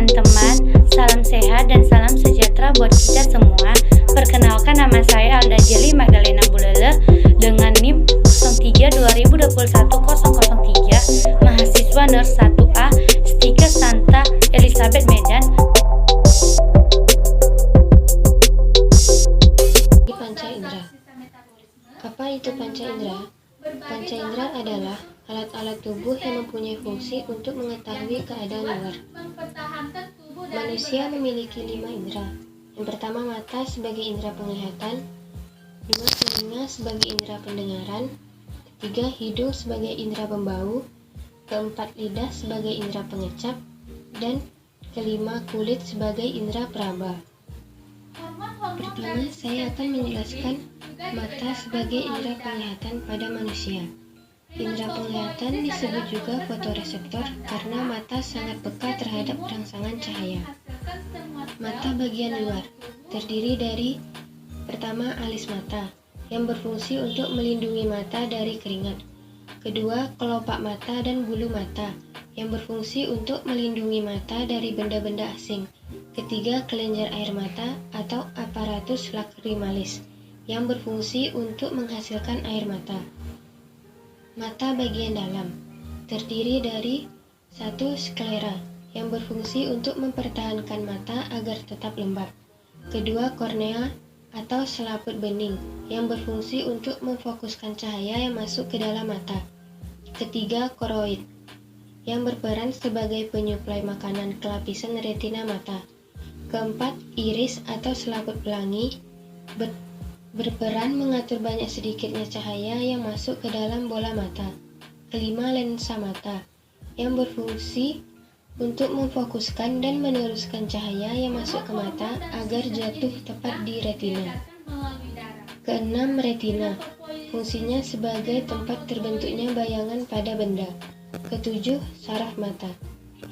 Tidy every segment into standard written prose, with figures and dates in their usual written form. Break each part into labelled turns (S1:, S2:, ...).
S1: teman-teman, salam sehat dan salam sejahtera buat kita semua. Perkenalkan, nama saya Alda Jeli Magdalena Bulele dengan NIM 03 2021 003, mahasiswa Nurs 1A, Stika Santa Elizabeth Medan.
S2: Panca indera. Apa itu panca indera? Panca indera adalah alat-alat tubuh yang mempunyai fungsi untuk mengetahui keadaan luar. Manusia memiliki 5 indera. Yang pertama, mata sebagai indera penglihatan, 2 telinga sebagai indera pendengaran, 3 hidung sebagai indera pembau, 4 lidah sebagai indera pengecap, dan 5 kulit sebagai indera peraba. Pertama, saya akan menjelaskan mata sebagai indera penglihatan pada manusia. Indera penglihatan disebut juga fotoreseptor karena mata sangat peka terhadap rangsangan cahaya. Mata bagian luar terdiri dari pertama, alis mata yang berfungsi untuk melindungi mata dari keringat. Kedua, kelopak mata dan bulu mata yang berfungsi untuk melindungi mata dari benda-benda asing. Ketiga, kelenjar air mata atau aparatus lacrimalis yang berfungsi untuk menghasilkan air mata. Mata bagian dalam terdiri dari 1. Sklera yang berfungsi untuk mempertahankan mata agar tetap lembab. Kedua, kornea atau selaput bening yang berfungsi untuk memfokuskan cahaya yang masuk ke dalam mata. Ketiga, koroid yang berperan sebagai penyuplai makanan ke lapisan retina mata. Keempat, iris atau selaput pelangi berperan mengatur banyak sedikitnya cahaya yang masuk ke dalam bola mata. Kelima, lensa mata yang berfungsi untuk memfokuskan dan meneruskan cahaya yang masuk ke mata agar jatuh tepat di retina. Keenam, retina fungsinya sebagai tempat terbentuknya bayangan pada benda. Ketujuh, saraf mata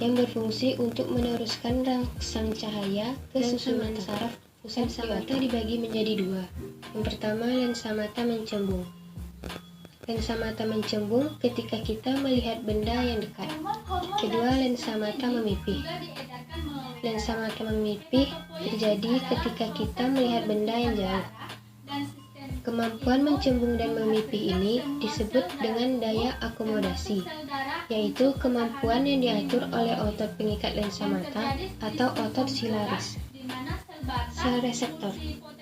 S2: yang berfungsi untuk meneruskan rangsang cahaya ke susunan saraf pusat mata dibagi menjadi 2. Yang pertama, lensa mata mencembung. Lensa mata mencembung ketika kita melihat benda yang dekat. Kedua, lensa mata memipih. Lensa mata memipih terjadi ketika kita melihat benda yang jauh. Kemampuan mencembung dan memipih ini disebut dengan daya akomodasi, yaitu kemampuan yang diatur oleh otot pengikat lensa mata atau otot silaris. Sel reseptor.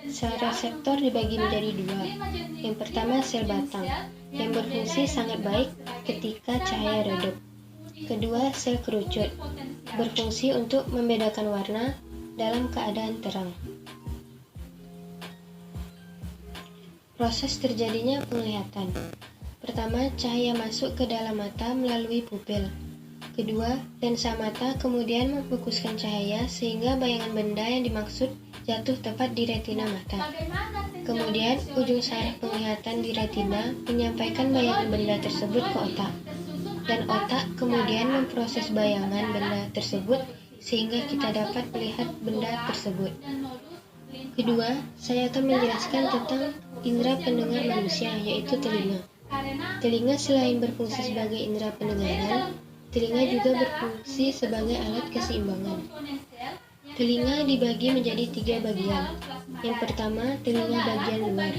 S2: Sel reseptor dibagi menjadi 2. Yang pertama, sel batang yang berfungsi sangat baik ketika cahaya redup. Kedua, sel kerucut berfungsi untuk membedakan warna dalam keadaan terang. Proses terjadinya penglihatan. Pertama, cahaya masuk ke dalam mata melalui pupil. Kedua, lensa mata kemudian memfokuskan cahaya sehingga bayangan benda yang dimaksud jatuh tepat di retina mata. Kemudian, ujung saraf penglihatan di retina menyampaikan bayangan benda tersebut ke otak. Dan otak kemudian memproses bayangan benda tersebut sehingga kita dapat melihat benda tersebut. Kedua, saya akan menjelaskan tentang indera pendengar manusia, yaitu telinga. Telinga selain berfungsi sebagai indera pendengaran, telinga juga berfungsi sebagai alat keseimbangan. Telinga dibagi menjadi 3 bagian. Yang pertama, telinga bagian luar,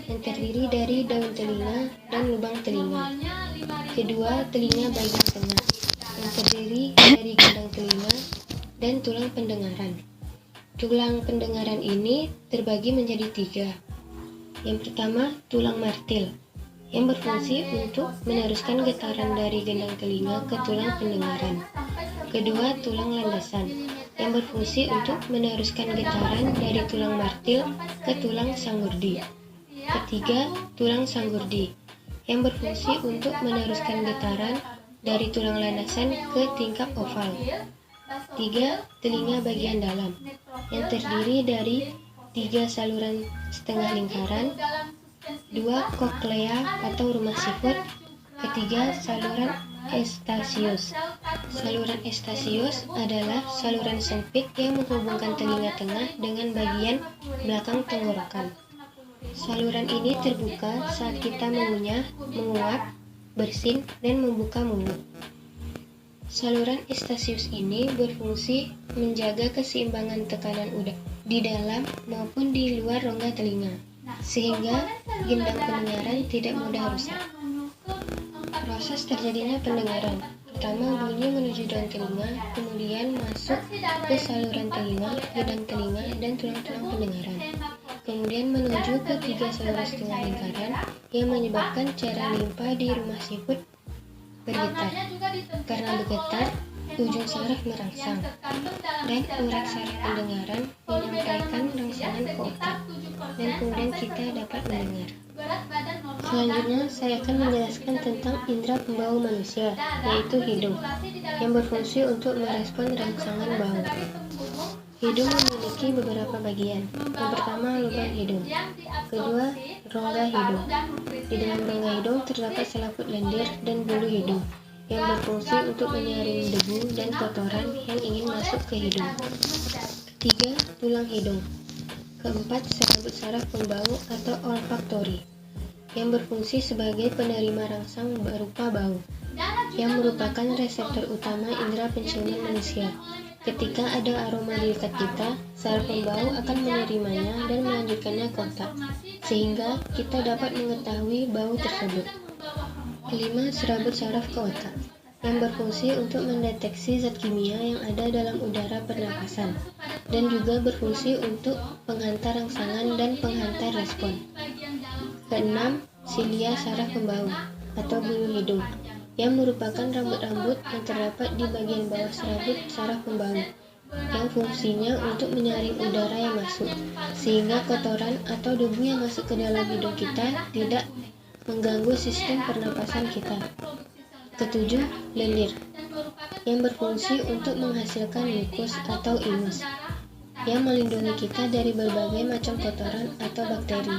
S2: yang terdiri dari daun telinga dan lubang telinga. Kedua, telinga bagian tengah, yang terdiri dari gendang telinga dan tulang pendengaran. Tulang pendengaran ini terbagi menjadi 3. Yang pertama, tulang martil, yang berfungsi untuk meneruskan getaran dari gendang telinga ke tulang pendengaran. Kedua, tulang landasan, yang berfungsi untuk meneruskan getaran dari tulang martil ke tulang sanggurdi. Ketiga, tulang sanggurdi, yang berfungsi untuk meneruskan getaran dari tulang landasan ke tingkap oval. 3. Telinga bagian dalam, yang terdiri dari 3 saluran setengah lingkaran, 2 koklea atau rumah siput, ketiga saluran Eustachius. Saluran Eustachius adalah saluran sempit yang menghubungkan telinga tengah dengan bagian belakang tenggorokan. Saluran ini terbuka saat kita mengunyah, menguap, bersin, dan membuka mulut. Saluran Eustachius ini berfungsi menjaga keseimbangan tekanan udara di dalam maupun di luar rongga telinga, sehingga gendang pendengaran tidak mudah rusak. Proses terjadinya pendengaran. Pertama, bunyi menuju daun telinga, kemudian masuk ke saluran telinga, gendang telinga, dan tulang-tulang pendengaran. Kemudian menuju ke 3 saluran setengah lingkaran yang menyebabkan cairan limpa di rumah siput bergetar. Karena bergetar, ujung saraf merangsang, dan urat saraf pendengaran menyampaikan rangsangan ke otak, dan kemudian kita dapat mendengar. Selanjutnya, saya akan menjelaskan tentang indera pembau manusia, yaitu hidung, yang berfungsi untuk merespon rangsangan bau. Hidung memiliki beberapa bagian. Yang pertama, lubang hidung. Kedua, rongga hidung. Di dalam rongga hidung terdapat selaput lendir dan bulu hidung yang berfungsi untuk menyaring debu dan kotoran yang ingin masuk ke hidung. Ketiga, tulang hidung. Keempat, serabut saraf pembau atau olfaktori yang berfungsi sebagai penerima rangsang berupa bau, yang merupakan reseptor utama indera penciuman manusia. Ketika ada aroma di dekat kita, saraf pembau akan menerimanya dan melanjutkannya ke otak, sehingga kita dapat mengetahui bau tersebut. Kelima, serabut saraf ke otak, yang berfungsi untuk mendeteksi zat kimia yang ada dalam udara pernapasan, dan juga berfungsi untuk penghantar rangsangan dan penghantar respon. Keenam, silia saraf pembau atau bulu hidung, yang merupakan rambut-rambut yang terdapat di bagian bawah serabut saraf pembau, yang fungsinya untuk menyaring udara yang masuk, sehingga kotoran atau debu yang masuk ke dalam hidung kita tidak mengganggu sistem pernapasan kita. Ketujuh, lendir, yang berfungsi untuk menghasilkan mukus atau ingus, yang melindungi kita dari berbagai macam kotoran atau bakteri.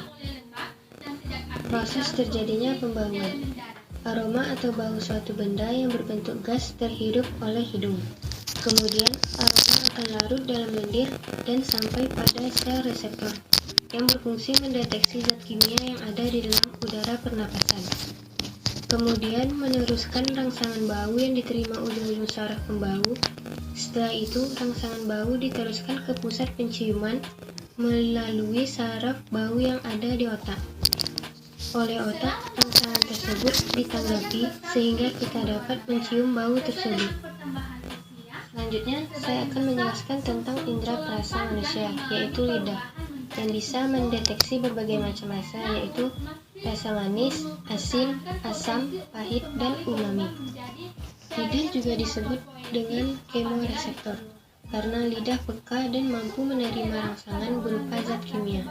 S2: Proses terjadinya pembauan. Aroma atau bau suatu benda yang berbentuk gas terhirup oleh hidung. Kemudian, aroma akan larut dalam lendir dan sampai pada sel reseptor yang berfungsi mendeteksi zat kimia yang ada di dalam udara pernapasan. Kemudian meneruskan rangsangan bau yang diterima ujung-ujung saraf pembau. Setelah itu, rangsangan bau diteruskan ke pusat penciuman melalui saraf bau yang ada di otak. Oleh otak, rangsangan tersebut ditanggapi sehingga kita dapat mencium bau tersebut. Selanjutnya, saya akan menjelaskan tentang indera perasa manusia, yaitu lidah, yang bisa mendeteksi berbagai macam rasa, yaitu rasa manis, asin, asam, pahit, dan umami. Lidah juga disebut dengan kemoreseptor, karena lidah peka dan mampu menerima rangsangan berupa zat kimia.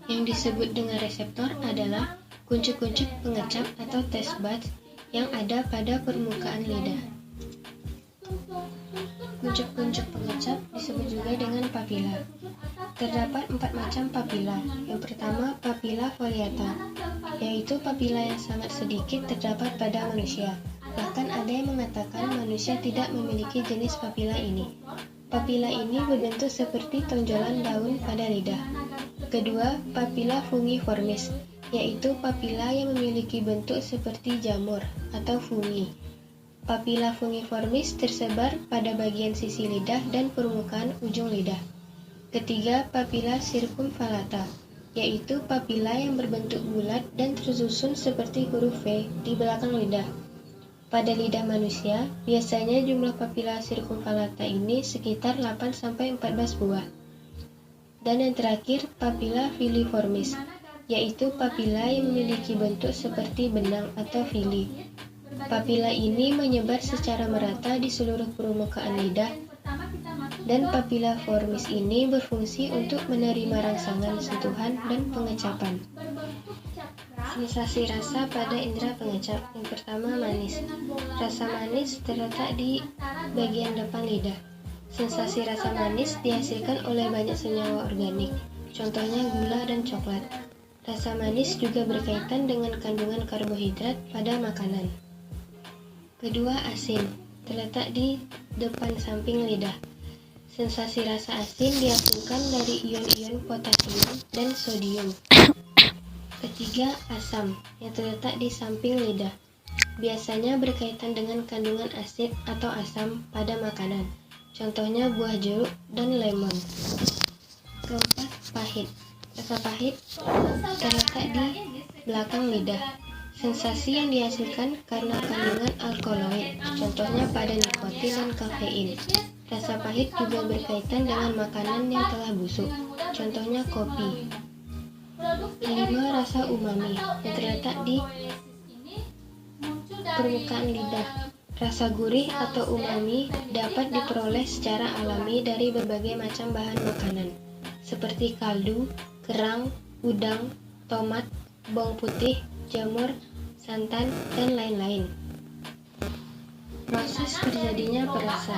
S2: Yang disebut dengan reseptor adalah kuncup-kuncup pengecap atau taste buds yang ada pada permukaan lidah. Kuncup-kuncup pengecap disebut juga dengan papila. Terdapat 4 macam papila. Yang pertama, papila foliata, yaitu papila yang sangat sedikit terdapat pada manusia. Bahkan ada yang mengatakan manusia tidak memiliki jenis papila ini. Papila ini berbentuk seperti tonjolan daun pada lidah. Kedua, papila fungiformis, yaitu papila yang memiliki bentuk seperti jamur atau fungi. Papila fungiformis tersebar pada bagian sisi lidah dan permukaan ujung lidah. Ketiga, papila circumvallata, yaitu papila yang berbentuk bulat dan tersusun seperti huruf V di belakang lidah. Pada lidah manusia, biasanya jumlah papila circumvallata ini sekitar 8-14 buah. Dan yang terakhir, papila filiformis, yaitu papila yang memiliki bentuk seperti benang atau fili. Papila ini menyebar secara merata di seluruh permukaan lidah, dan papila formis ini berfungsi untuk menerima rangsangan sentuhan dan pengecapan. Sensasi rasa pada indera pengecap. Yang pertama, manis. Rasa manis terletak di bagian depan lidah. Sensasi rasa manis dihasilkan oleh banyak senyawa organik, contohnya gula dan coklat. Rasa manis juga berkaitan dengan kandungan karbohidrat pada makanan. Kedua, asin, terletak di depan samping lidah. Sensasi rasa asin dihasilkan dari ion-ion potasium dan sodium. Ketiga, asam, yang terletak di samping lidah. Biasanya berkaitan dengan kandungan asid atau asam pada makanan. contohnya buah jeruk dan lemon. Keempat, pahit. Rasa pahit terletak di belakang lidah. Sensasi yang dihasilkan karena kandungan alkaloid, contohnya pada nikotin dan kafein. Rasa pahit juga berkaitan dengan makanan yang telah busuk, contohnya kopi. 5. Rasa umami yang terletak di permukaan lidah. Rasa gurih atau umami dapat diperoleh secara alami dari berbagai macam bahan makanan, seperti kaldu, kerang, udang, tomat, bawang putih, jamur, santan, dan lain-lain. Proses terjadinya perasa.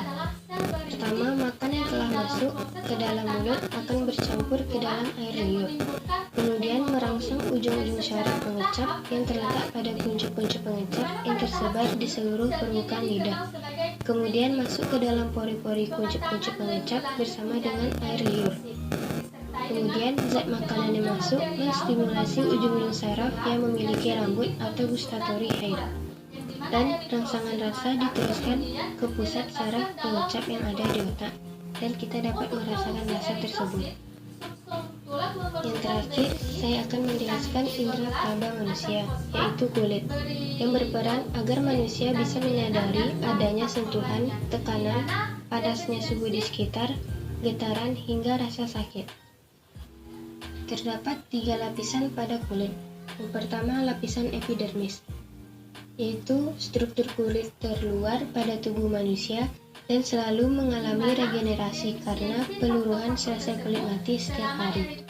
S2: Pertama, makanan yang telah masuk ke dalam mulut akan bercampur ke dalam air liur, kemudian merangsang ujung-ujung syaraf pengecap yang terletak pada kuncup-kuncup pengecap yang tersebar di seluruh permukaan lidah, kemudian masuk ke dalam pori-pori kuncup-kuncup pengecap bersama dengan air liur. Kemudian, zat makanan yang masuk menstimulasi ujung-ujung saraf yang memiliki rambut atau gustatory hair, dan rangsangan rasa diteruskan ke pusat saraf pengecap yang ada di otak, dan kita dapat merasakan rasa tersebut. Yang terakhir, saya akan menjelaskan indera peraba manusia, yaitu kulit, yang berperan agar manusia bisa menyadari adanya sentuhan, tekanan, panasnya suhu di sekitar, getaran, hingga rasa sakit. Terdapat 3 lapisan pada kulit. Yang pertama, lapisan epidermis, yaitu struktur kulit terluar pada tubuh manusia dan selalu mengalami regenerasi karena peluruhan sel-sel kulit mati setiap hari.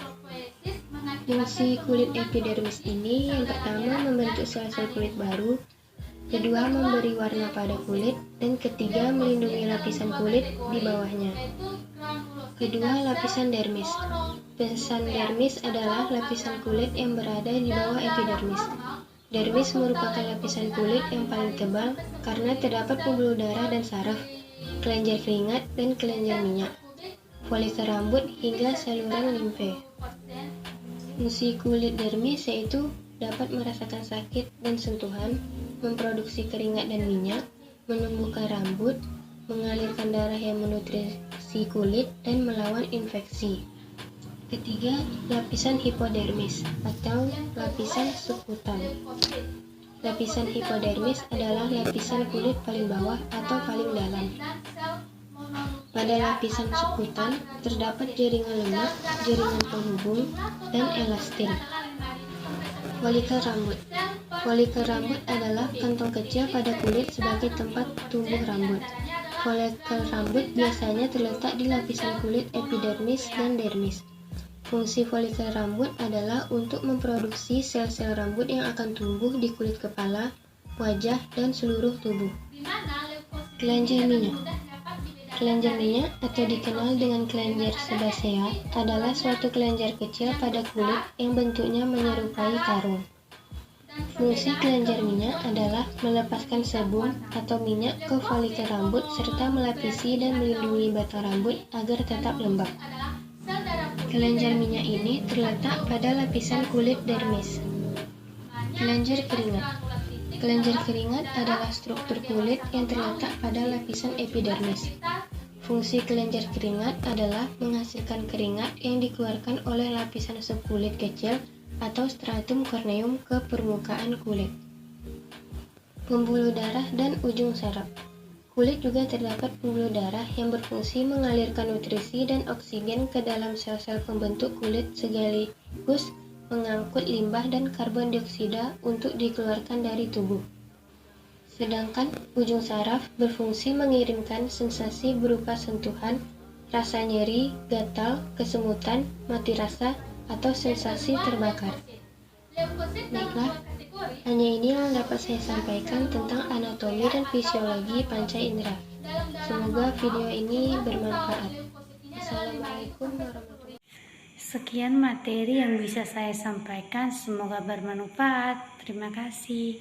S2: Fungsi kulit epidermis ini yang pertama membentuk sel-sel kulit baru, kedua memberi warna pada kulit, dan ketiga melindungi lapisan kulit di bawahnya. Kedua, lapisan dermis. Lapisan dermis adalah lapisan kulit yang berada di bawah epidermis. Dermis merupakan lapisan kulit yang paling tebal karena terdapat pembuluh darah dan saraf, kelenjar keringat dan kelenjar minyak, folikel rambut hingga saluran limfe. Fungsi kulit dermis yaitu dapat merasakan sakit dan sentuhan, memproduksi keringat dan minyak, menumbuhkan rambut, mengalirkan darah yang menutrisi kulit, dan melawan infeksi. Ketiga, lapisan hipodermis atau lapisan subkutan. Lapisan hipodermis adalah lapisan kulit paling bawah atau paling dalam. Pada lapisan subkutan terdapat jaringan lemak, jaringan penghubung, dan elastin. Folikel rambut. Folikel rambut adalah kantong kecil pada kulit sebagai tempat tumbuh rambut. Folikel rambut biasanya terletak di lapisan kulit epidermis dan dermis. Fungsi folikel rambut adalah untuk memproduksi sel-sel rambut yang akan tumbuh di kulit kepala, wajah, dan seluruh tubuh. Kelenjar minyak. Kelenjar minyak atau dikenal dengan kelenjar sebasea adalah suatu kelenjar kecil pada kulit yang bentuknya menyerupai karung. Fungsi kelenjar minyak adalah melepaskan sebum atau minyak ke folikel rambut serta melapisi dan melindungi batang rambut agar tetap lembab. Kelenjar minyak ini terletak pada lapisan kulit dermis. Kelenjar keringat. Kelenjar keringat adalah struktur kulit yang terletak pada lapisan epidermis. Fungsi kelenjar keringat adalah menghasilkan keringat yang dikeluarkan oleh lapisan subkulit kecil atau stratum corneum ke permukaan kulit. Pembuluh darah dan ujung saraf. Kulit juga terdapat pembuluh darah yang berfungsi mengalirkan nutrisi dan oksigen ke dalam sel-sel pembentuk kulit sekaligus mengangkut limbah dan karbon dioksida untuk dikeluarkan dari tubuh. Sedangkan ujung saraf berfungsi mengirimkan sensasi berupa sentuhan, rasa nyeri, gatal, kesemutan, mati rasa, atau sensasi terbakar. Baiklah, hanya ini yang dapat saya sampaikan tentang anatomi dan fisiologi panca indera. Semoga video ini bermanfaat. Assalamualaikum warahmatullahi wabarakatuh.
S1: Sekian materi yang bisa saya sampaikan, semoga bermanfaat. Terima kasih.